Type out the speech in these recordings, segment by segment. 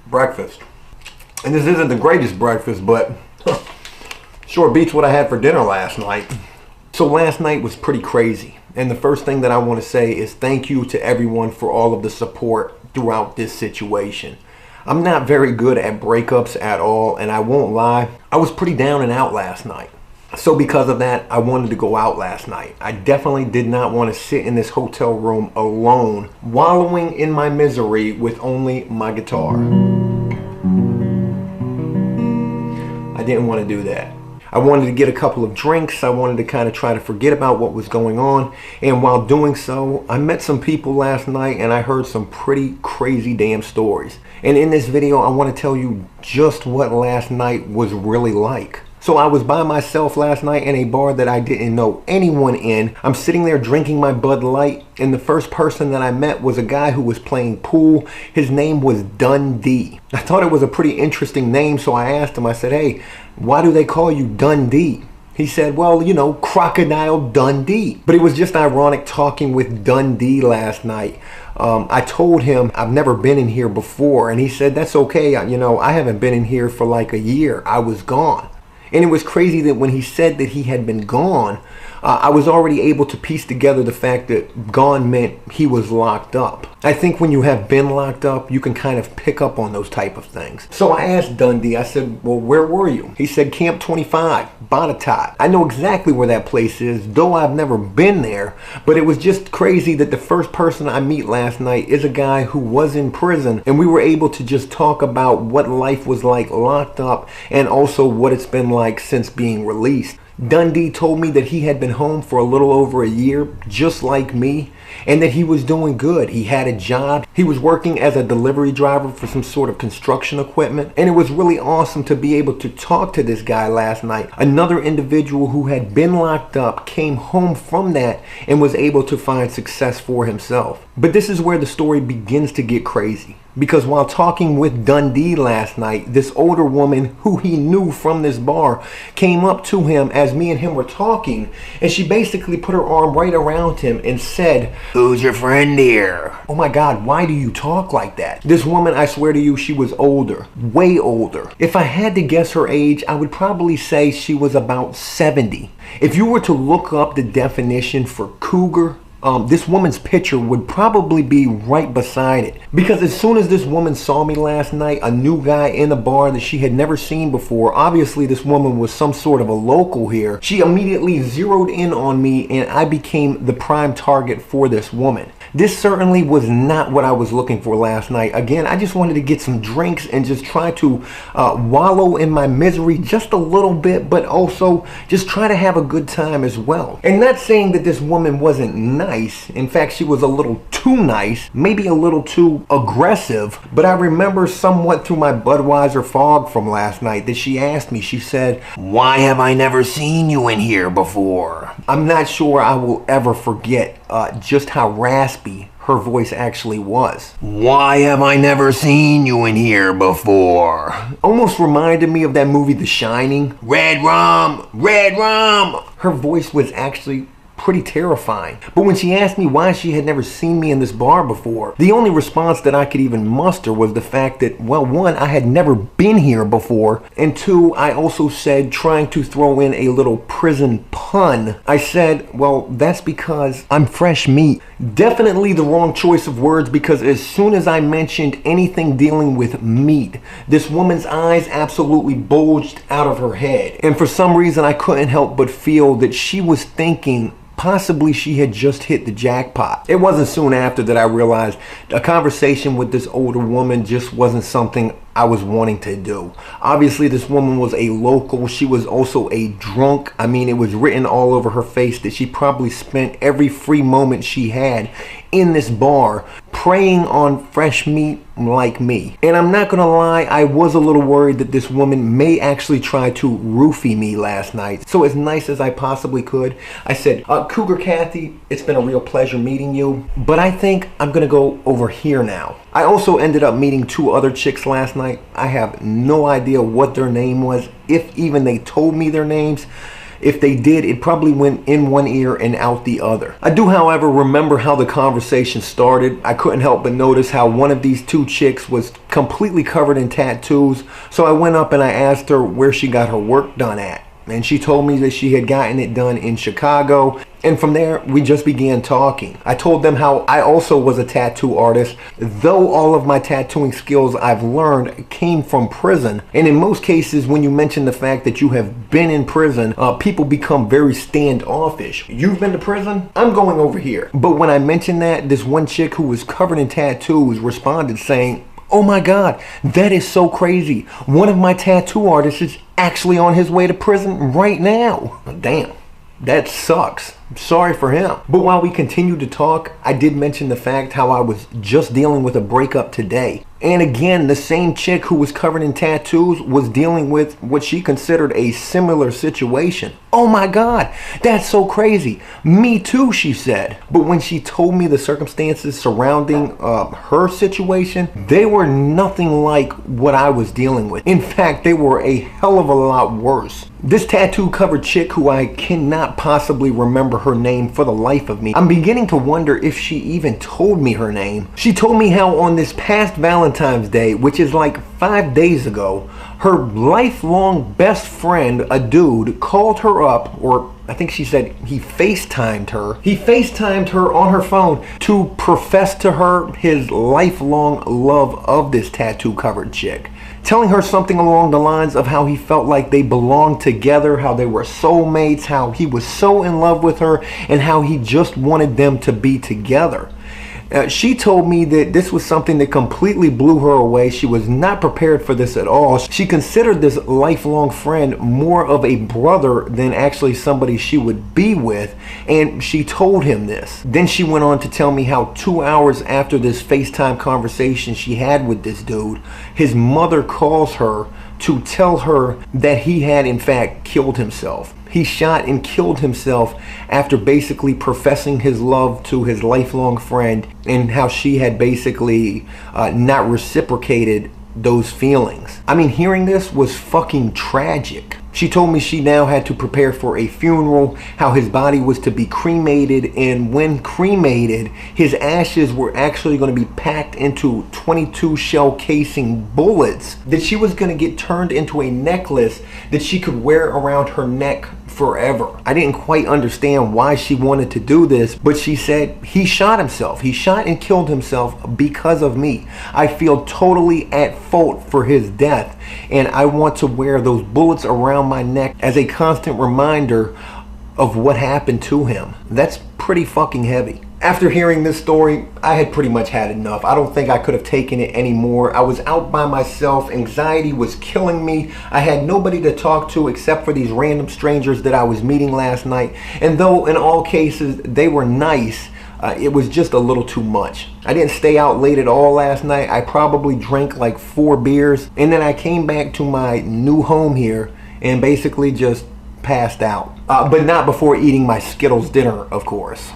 Breakfast. And this isn't the greatest breakfast, but sure beats what I had for dinner last night. So last night was pretty crazy. And the first thing that I want to say is thank you to everyone for all of the support throughout this situation. I'm not very good at breakups at all, and I won't lie, I was pretty down and out last night. So because of that, I wanted to go out last night. I definitely did not want to sit in this hotel room alone, wallowing in my misery with only my guitar. I didn't want to do that. I wanted to get a couple of drinks. I wanted to kind of try to forget about what was going on. And while doing so, I met some people last night and I heard some pretty crazy damn stories. And in this video, I want to tell you just what last night was really like. So I was by myself last night in a bar that I didn't know anyone in. I'm sitting there drinking my Bud Light, and the first person that I met was a guy who was playing pool. His name was Dundee. I thought it was a pretty interesting name, so I asked him, I said, hey, why do they call you Dundee? He said, well, you know, Crocodile Dundee. But it was just ironic talking with Dundee last night. I told him I've never been in here before, and he said, that's okay. You know, I haven't been in here for like a year. I was gone. And it was crazy that when he said that he had been gone, I was already able to piece together the fact that gone meant he was locked up. I think when you have been locked up, you can kind of pick up on those type of things. So I asked Dundee, I said, well, where were you? He said, Camp 25, Botetourt. I know exactly where that place is, though I've never been there, but it was just crazy that the first person I meet last night is a guy who was in prison, and we were able to just talk about what life was like locked up and also what it's been like since being released. Dundee told me that he had been home for a little over a year, just like me, and that he was doing good. He had a job. He was working as a delivery driver for some sort of construction equipment, and it was really awesome to be able to talk to this guy last night. Another individual who had been locked up came home from that and was able to find success for himself. But this is where the story begins to get crazy. Because while talking with Dundee last night, this older woman who he knew from this bar came up to him as me and him were talking, and she basically put her arm right around him and said, "Who's your friend here?" Oh my God, why do you talk like that? This woman, I swear to you, she was older, way older. If I had to guess her age, I would probably say she was about 70. If you were to look up the definition for cougar, this woman's picture would probably be right beside it. Because as soon as this woman saw me last night, a new guy in the bar that she had never seen before, obviously this woman was some sort of a local here, she immediately zeroed in on me and I became the prime target for this woman. This certainly was not what I was looking for last night. Again, I just wanted to get some drinks and just try to wallow in my misery just a little bit, but also just try to have a good time as well. And not saying that this woman wasn't nice. In fact, she was a little too nice, maybe a little too aggressive, but I remember somewhat through my Budweiser fog from last night that she asked me, she said, "Why have I never seen you in here before?" I'm not sure I will ever forget just how raspy her voice actually was. "Why have I never seen you in here before?" Almost reminded me of that movie The Shining. "Red rum, red rum." Her voice was actually pretty terrifying. But when she asked me why she had never seen me in this bar before, the only response that I could even muster was the fact that, well, one, I had never been here before, and two, I also said, trying to throw in a little prison pun, I said, well, that's because I'm fresh meat. Definitely the wrong choice of words, because as soon as I mentioned anything dealing with meat, this woman's eyes absolutely bulged out of her head. And for some reason, I couldn't help but feel that she was thinking possibly she had just hit the jackpot. It wasn't soon after that I realized a conversation with this older woman just wasn't something I was wanting to do. Obviously, this woman was a local. She was also a drunk. I mean, it was written all over her face that she probably spent every free moment she had in this bar preying on fresh meat like me. And I'm not gonna lie, I was a little worried that this woman may actually try to roofie me last night. So as nice as I possibly could, I said, Cougar Kathy, it's been a real pleasure meeting you, but I think I'm gonna go over here now. I also ended up meeting 2 other chicks last night. I have no idea what their name was, if even they told me their names. If they did, it probably went in one ear and out the other. I do, however, remember how the conversation started. I couldn't help but notice how one of these 2 chicks was completely covered in tattoos. So I went up and I asked her where she got her work done at. And she told me that she had gotten it done in Chicago. And from there, we just began talking. I told them how I also was a tattoo artist, though all of my tattooing skills I've learned came from prison. And in most cases, when you mention the fact that you have been in prison, people become very standoffish. You've been to prison? I'm going over here. But when I mentioned that, this one chick who was covered in tattoos responded saying, "Oh my God, that is so crazy. One of my tattoo artists is actually on his way to prison right now." Damn, that sucks. Sorry for him. But while we continued to talk, I did mention the fact how I was just dealing with a breakup today. And again, the same chick who was covered in tattoos was dealing with what she considered a similar situation. "Oh my God, that's so crazy. Me too," she said. But when she told me the circumstances surrounding her situation, they were nothing like what I was dealing with. In fact, they were a hell of a lot worse. This tattoo covered chick, who I cannot possibly remember her name for the life of me, I'm beginning to wonder if she even told me her name. She told me how on this past Valentine's Day, which is like 5 days ago, her lifelong best friend, a dude, called her up, or I think she said he FaceTimed her. He FaceTimed her on her phone to profess to her his lifelong love of this tattoo covered chick, telling her something along the lines of how he felt like they belonged together, how they were soulmates, how he was so in love with her, and how he just wanted them to be together. She told me that this was something that completely blew her away. She was not prepared for this at all. She considered this lifelong friend more of a brother than actually somebody she would be with, and she told him this. Then she went on to tell me how 2 hours after this FaceTime conversation she had with this dude, his mother calls her to tell her that he had in fact killed himself. He shot and killed himself after basically professing his love to his lifelong friend, and how she had basically not reciprocated those feelings. I mean, hearing this was fucking tragic. She told me she now had to prepare for a funeral, how his body was to be cremated, and when cremated, his ashes were actually going to be packed into 22 shell casing bullets that she was going to get turned into a necklace that she could wear around her neck forever. I didn't quite understand why she wanted to do this, but she said he shot himself. He shot and killed himself because of me. I feel totally at fault for his death, and I want to wear those bullets around my neck as a constant reminder of what happened to him. That's pretty fucking heavy. After hearing this story, I had pretty much had enough. I don't think I could have taken it anymore. I was out by myself. Anxiety was killing me. I had nobody to talk to except for these random strangers that I was meeting last night. And though in all cases they were nice, it was just a little too much. I didn't stay out late at all last night. I probably drank like 4 beers. And then I came back to my new home here and basically just passed out. But not before eating my Skittles dinner, of course.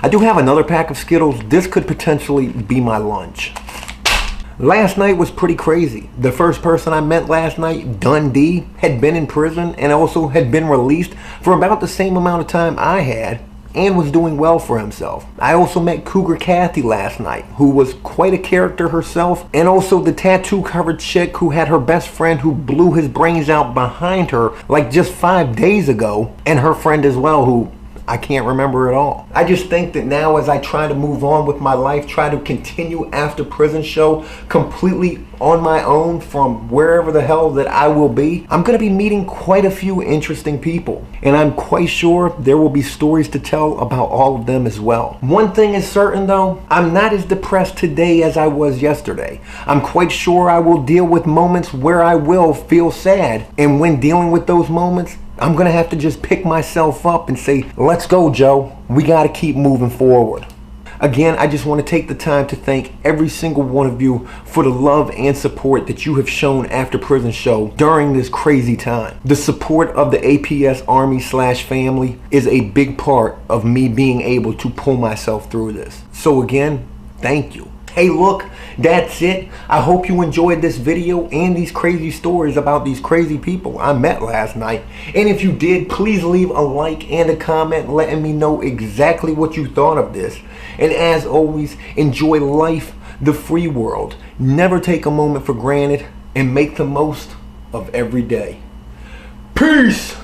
I do have another pack of Skittles. This could potentially be my lunch. Last night was pretty crazy. The first person I met last night, Dundee, had been in prison and also had been released for about the same amount of time I had, and was doing well for himself. I also met Cougar Kathy last night, who was quite a character herself, and also the tattoo covered chick who had her best friend who blew his brains out behind her like just 5 days ago, and her friend as well, who I can't remember it all. I just think that now, as I try to move on with my life, try to continue After Prison Show completely on my own from wherever the hell that I will be, I'm going to be meeting quite a few interesting people. And I'm quite sure there will be stories to tell about all of them as well. One thing is certain though, I'm not as depressed today as I was yesterday. I'm quite sure I will deal with moments where I will feel sad. And when dealing with those moments, I'm going to have to just pick myself up and say, let's go, Joe. We got to keep moving forward. Again, I just want to take the time to thank every single one of you for the love and support that you have shown After Prison Show during this crazy time. The support of the APS Army/family is a big part of me being able to pull myself through this. So again, thank you. Hey, look, that's it. I hope you enjoyed this video and these crazy stories about these crazy people I met last night. And if you did, please leave a like and a comment letting me know exactly what you thought of this. And as always, enjoy life, the free world. Never take a moment for granted and make the most of every day. Peace!